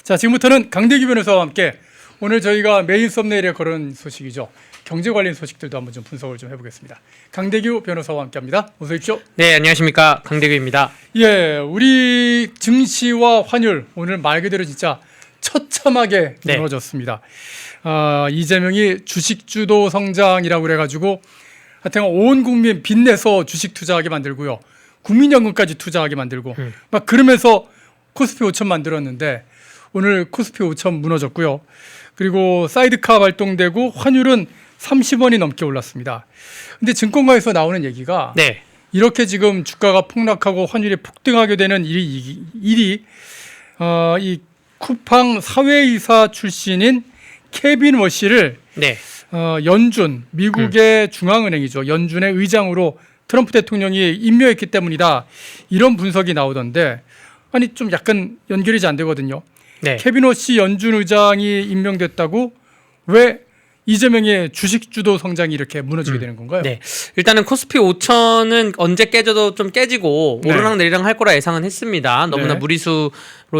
자, 지금부터는 강대규 변호사와 함께 오늘 저희가 메인 썸네일에 걸은 소식이죠. 경제 관련 소식들도 한번 좀 분석을 좀 해보겠습니다. 강대규 변호사와 함께합니다. 어서 오십시오. 네, 안녕하십니까, 강대규입니다. 예, 우리 증시와 환율 오늘 말 그대로 진짜 처참하게 무너졌습니다. 이재명이 주식 주도 성장이라고 그래가지고 하여튼 온 국민 빚내서 주식 투자하게 만들고요, 국민연금까지 투자하게 만들고 막 그러면서 코스피 5천 만들었는데 오늘 코스피 5천 무너졌고요. 그리고 사이드카 발동되고 환율은 30원이 넘게 올랐습니다. 근데 증권가에서 나오는 얘기가 이렇게 지금 주가가 폭락하고 환율이 폭등하게 되는 일이 이 쿠팡 사회이사 출신인 케빈 워시를 연준, 미국의 중앙은행이죠, 연준의 의장으로 트럼프 대통령이 임명했기 때문이다, 이런 분석이 나오던데 아니 좀 약간 연결이 안 되거든요. 케빈 워시 연준 의장이 임명됐다고 왜 이재명의 주식 주도 성장이 이렇게 무너지게 되는 건가요? 일단은 코스피 5천은 언제 깨져도 좀 깨지고 오르락 내리락 할 거라 예상은 했습니다. 너무나 무리수로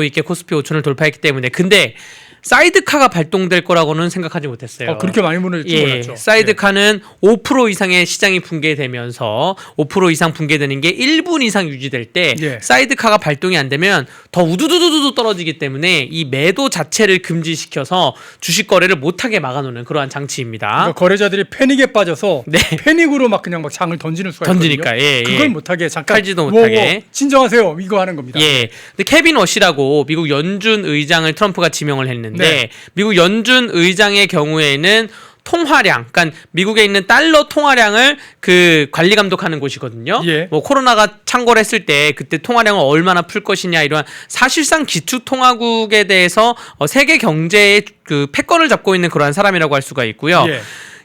이렇게 코스피 5천을 돌파했기 때문에. 근데 사이드카가 발동될 거라고는 생각하지 못했어요. 그렇게 많이 무너질 줄 몰랐죠. 사이드카는 5% 이상의 시장이 붕괴되면서 5% 이상 붕괴되는 게 1분 이상 유지될 때 사이드카가 발동이 안 되면 더 우두두두두 떨어지기 때문에 이 매도 자체를 금지시켜서 주식 거래를 못하게 막아놓는 그러한 장치입니다. 그러니까 거래자들이 패닉에 빠져서 패닉으로 막 그냥 막 장을 던지는 수가 던지니까, 있거든요. 그걸 못하게 잠깐 팔지도 못하게 진정하세요 이거 하는 겁니다. 근데 케빈 워시라고 미국 연준 의장을 트럼프가 지명을 했는데 미국 연준 의장의 경우에는 통화량, 그러니까 미국에 있는 달러 통화량을 그 관리 감독하는 곳이거든요. 뭐 코로나가 창궐 했을 때 그때 통화량을 얼마나 풀 것이냐, 이러한 사실상 기축 통화국에 대해서 세계 경제의 그 패권을 잡고 있는 그러한 사람이라고 할 수가 있고요.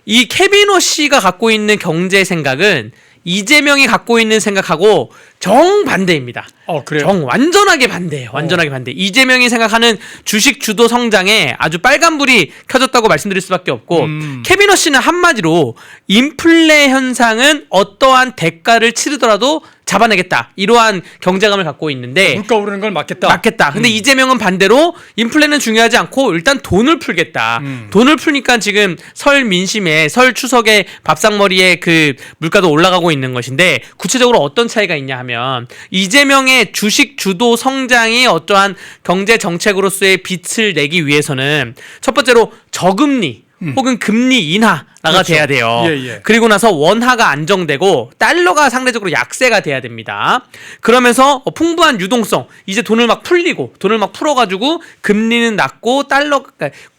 이 케빈 워시가 갖고 있는 경제 생각은 이재명이 갖고 있는 생각하고 정반대입니다. 그래요? 완전하게 반대예요. 완전하게 반대. 이재명이 생각하는 주식 주도 성장에 아주 빨간불이 켜졌다고 말씀드릴 수밖에 없고, 케빈 워시는 한마디로 인플레 현상은 어떠한 대가를 치르더라도 잡아내겠다, 이러한 경제감을 갖고 있는데, 물가 오르는 걸 막겠다. 근데 이재명은 반대로 인플레는 중요하지 않고 일단 돈을 풀겠다. 돈을 풀니까 지금 설 민심에, 설 추석에 밥상머리에 그 물가도 올라가고 있는 것인데, 구체적으로 어떤 차이가 있냐 하면 이재명의 주식 주도 성장이 어떠한 경제 정책으로서의 빛을 내기 위해서는 첫 번째로 저금리 혹은 금리 인하가 돼야 돼요. 그리고 나서 원화가 안정되고 달러가 상대적으로 약세가 돼야 됩니다. 그러면서 풍부한 유동성, 이제 돈을 막 풀어가지고 금리는 낮고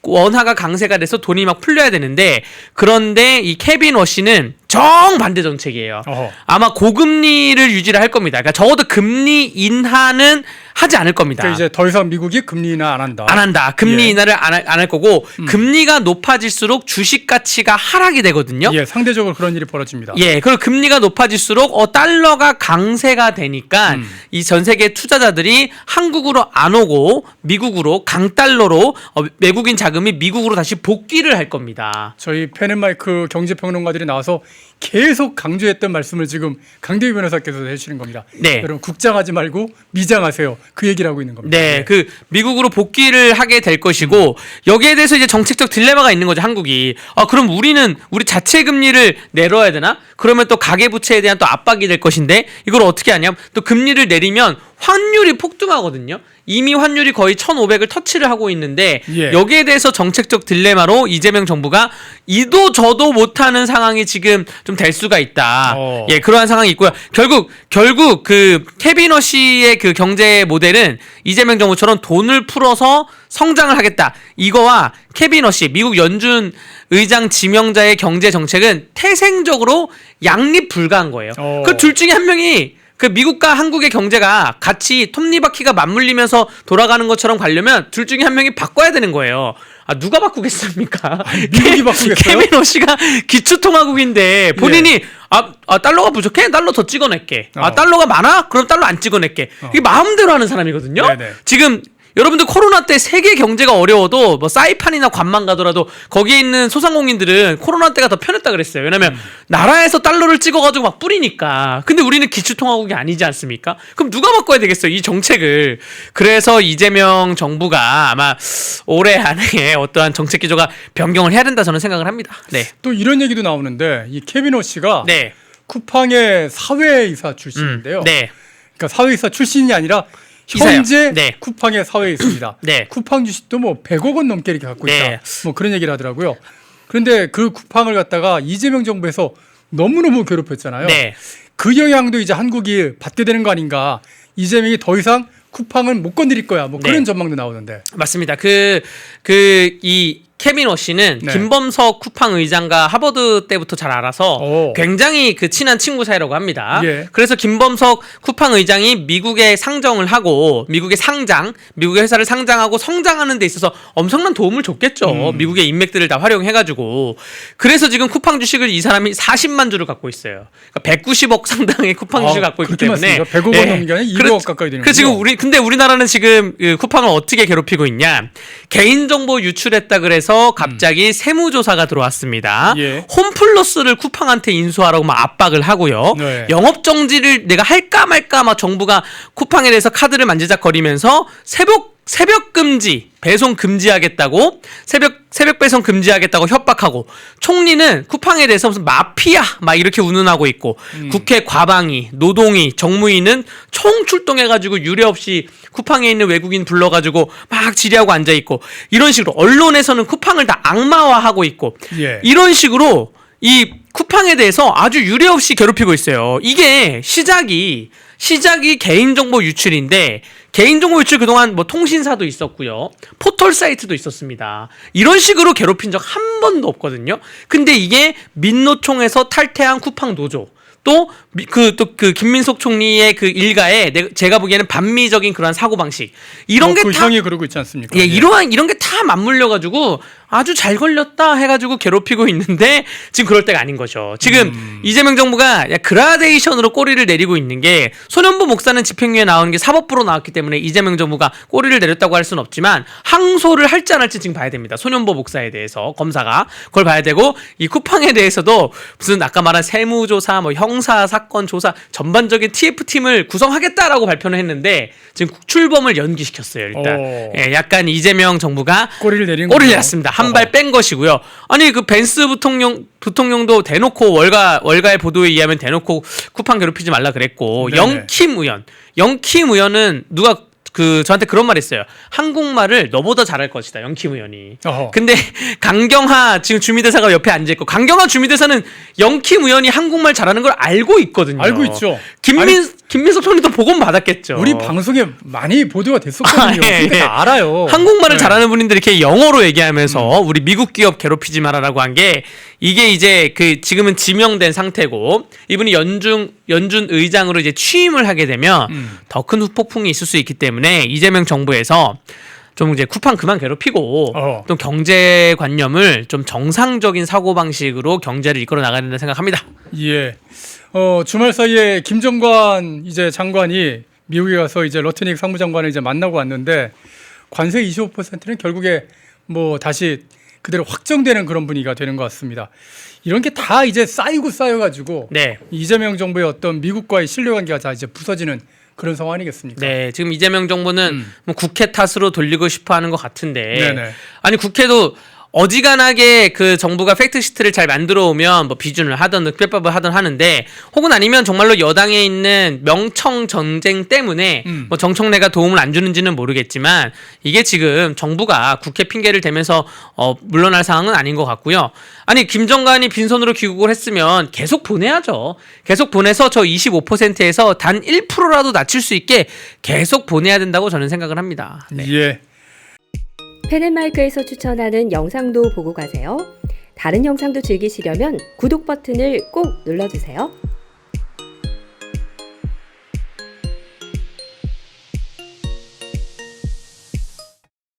원화가 강세가 돼서 돈이 막 풀려야 되는데, 그런데 이 케빈 워시는 정반대 정책이에요. 아마 고금리를 유지를 할 겁니다. 그러니까 적어도 금리 인하는 하지 않을 겁니다. 그러니까 이제 더 이상 미국이 금리 인하 안 한다. 금리 인하를 안 할 거고, 금리가 높아질수록 주식 가치가 하락이 되거든요. 상대적으로 그런 일이 벌어집니다. 그리고 금리가 높아질수록 달러가 강세가 되니까 이 전 세계 투자자들이 한국으로 안 오고 미국으로, 강달러로 외국인 자금이 미국으로 다시 복귀를 할 겁니다. 저희 펜앤마이크 경제평론가들이 나와서 계속 강조했던 말씀을 지금 강대규 변호사께서 해주시는 겁니다. 여러분, 국장하지 말고 미장하세요, 그 얘기를 하고 있는 겁니다. 그 미국으로 복귀를 하게 될 것이고, 여기에 대해서 이제 정책적 딜레마가 있는 거죠, 한국이. 그럼 우리 자체 금리를 내려야 되나? 그러면 또 가계부채에 대한 또 압박이 될 것인데, 이걸 어떻게 하냐? 또 금리를 내리면 환율이 폭등하거든요. 이미 환율이 거의 1,500을 터치를 하고 있는데, 여기에 대해서 정책적 딜레마로 이재명 정부가 이도 저도 못하는 상황이 지금 좀 될 수가 있다. 그러한 상황이 있고요. 결국 그 케빈 워시의 그 경제 모델은 이재명 정부처럼 돈을 풀어서 성장을 하겠다, 이거와 케빈 워시, 미국 연준 의장 지명자의 경제 정책은 태생적으로 양립 불가한 거예요. 그 둘 중에 한 명이, 그 미국과 한국의 경제가 같이 톱니바퀴가 맞물리면서 돌아가는 것처럼 가려면 둘 중에 한 명이 바꿔야 되는 거예요. 누가 바꾸겠습니까? 미국이 바꾸겠어요? 케빈 워시가 기초통화국인데 본인이 달러가 부족해? 달러 더 찍어낼게. 달러가 많아? 그럼 달러 안 찍어낼게. 이게 마음대로 하는 사람이거든요. 지금 여러분들 코로나 때 세계 경제가 어려워도 뭐 사이판이나 관만 가더라도 거기에 있는 소상공인들은 코로나 때가 더 편했다 그랬어요. 왜냐면 나라에서 달러를 찍어가지고 막 뿌리니까. 근데 우리는 기축통화국이 아니지 않습니까? 그럼 누가 바꿔야 되겠어요, 이 정책을. 그래서 이재명 정부가 아마 올해 안에 어떠한 정책 기조가 변경을 해야 된다 저는 생각을 합니다. 네. 또 이런 얘기도 나오는데 이 케빈 오 씨가 네. 쿠팡의 사회이사 출신인데요. 네. 그러니까 사회이사 출신이 아니라 이사요. 현재 네. 쿠팡의 사회이사입니다. 네. 쿠팡 주식도 뭐 100억 원 넘게 이렇게 갖고 있다. 네. 뭐 그런 얘기를 하더라고요. 그런데 그 쿠팡을 갖다가 이재명 정부에서 너무너무 괴롭혔잖아요. 네. 그 영향도 이제 한국이 받게 되는 거 아닌가. 이재명이 더 이상 쿠팡을 못 건드릴 거야. 뭐 그런 네. 전망도 나오는데. 맞습니다. 이 케빈 워 씨는 네. 김범석 쿠팡 의장과 하버드 때부터 잘 알아서 오. 굉장히 그 친한 친구 사이라고 합니다. 예. 그래서 김범석 쿠팡 의장이 미국에 상정을 하고 미국의 회사를 상장하고 성장하는 데 있어서 엄청난 도움을 줬겠죠. 미국의 인맥들을 다 활용해가지고. 그래서 지금 쿠팡 주식을 이 사람이 40만 주를 갖고 있어요. 그러니까 190억 상당의 쿠팡 주식을 갖고 있기 그렇게 때문에. 많습니까? 100억 원 넘는 게 아니라 200억 가까이 되는 그래서 거죠. 지금 근데 우리나라는 지금 그 쿠팡을 어떻게 괴롭히고 있냐? 개인정보 유출했다 그래서 갑자기 세무조사가 들어왔습니다. 예. 홈플러스를 쿠팡한테 인수하라고 막 압박을 하고요. 네. 영업정지를 내가 할까 말까 막 정부가 쿠팡에 대해서 카드를 만지작거리면서 새벽 금지, 배송 금지하겠다고 새벽 배송 금지하겠다고 협박하고 총리는 쿠팡에 대해서 무슨 마피아 막 이렇게 운운하고 있고 국회 과방위, 노동위, 정무위는 총 출동해가지고 유례 없이 쿠팡에 있는 외국인 불러가지고 막 질의하고 앉아 있고 이런 식으로 언론에서는 쿠팡을 다 악마화하고 있고 예. 이런 식으로 이 쿠팡에 대해서 아주 유례 없이 괴롭히고 있어요. 이게 시작이 개인정보 유출인데 개인정보 유출 그동안 뭐 통신사도 있었고요. 포털 사이트도 있었습니다. 이런 식으로 괴롭힌 적 한 번도 없거든요. 근데 이게 민노총에서 탈퇴한 쿠팡 노조 또 그 김민석 총리의 그 일가에 제가 보기에는 반미적인 그러한 사고 방식 이런 게 그 다 형이 그러고 있지 않습니까? 예, 이런 게 다 맞물려 가지고 아주 잘 걸렸다 해가지고 괴롭히고 있는데 지금 그럴 때가 아닌 거죠. 지금 이재명 정부가 그라데이션으로 꼬리를 내리고 있는 게 손현보 목사는 집행유예 나오는 게 사법부로 나왔기 때문에 이재명 정부가 꼬리를 내렸다고 할 수는 없지만 항소를 할지 안 할지 지금 봐야 됩니다. 손현보 목사에 대해서 검사가 그걸 봐야 되고 이 쿠팡에 대해서도 무슨 아까 말한 세무조사 뭐 형사 사건 조사 전반적인 TF팀을 구성하겠다라고 발표를 했는데 지금 출범을 연기시켰어요. 일단 예, 약간 이재명 정부가 꼬리를 내린 내렸습니다. 한 발 뺀 것이고요. 아니 그 벤스 부통령도 대놓고 월가의 보도에 의하면 대놓고 쿠팡 괴롭히지 말라 그랬고 네네. 영킴 의원은 누가 저한테 그런 말 했어요. 한국말을 너보다 잘할 것이다. 영킴 의원이. 어허. 근데 강경하 지금 주미대사가 옆에 앉아 있고 강경하 주미대사는 영킴 의원이 한국말 잘하는 걸 알고 있거든요. 알고 있죠. 김민석 총리도 보고는 받았겠죠. 우리 방송에 많이 보도가 됐었거든요. 예, 그러니까 예. 다 알아요. 한국말을 네. 잘하는 분인데 이렇게 영어로 얘기하면서 우리 미국 기업 괴롭히지 마라라고 한 게 이게 이제 지금은 지명된 상태고 이분이 연준 의장으로 이제 취임을 하게 되면 더 큰 후폭풍이 있을 수 있기 때문에 이재명 정부에서 좀 이제 쿠팡 그만 괴롭히고 또 경제관념을 좀 정상적인 사고방식으로 경제를 이끌어 나가야 된다 생각합니다. 예. 주말 사이에 김정관 이제 장관이 미국에 가서 이제 러트닉 상무장관을 이제 만나고 왔는데 관세 25%는 결국에 뭐 다시 그대로 확정되는 그런 분위기가 되는 것 같습니다. 이런 게 다 이제 쌓여가지고 네. 이재명 정부의 어떤 미국과의 신뢰관계가 다 이제 부서지는 그런 상황 아니겠습니까? 네, 지금 이재명 정부는 뭐 국회 탓으로 돌리고 싶어하는 것 같은데, 네네. 아니 국회도 어지간하게 그 정부가 팩트시트를 잘 만들어 오면 뭐 비준을 하든 늑대법을 하든 하는데 혹은 아니면 정말로 여당에 있는 명청 전쟁 때문에 뭐 정청래가 도움을 안 주는지는 모르겠지만 이게 지금 정부가 국회 핑계를 대면서 물러날 상황은 아닌 것 같고요. 아니 김정관이 빈손으로 귀국을 했으면 계속 보내야죠. 계속 보내서 저 25%에서 단 1%라도 낮출 수 있게 계속 보내야 된다고 저는 생각을 합니다. 네. 예. 펜앤마이크에서 추천하는 영상도 보고 가세요. 다른 영상도 즐기시려면 구독 버튼을 꼭 눌러주세요.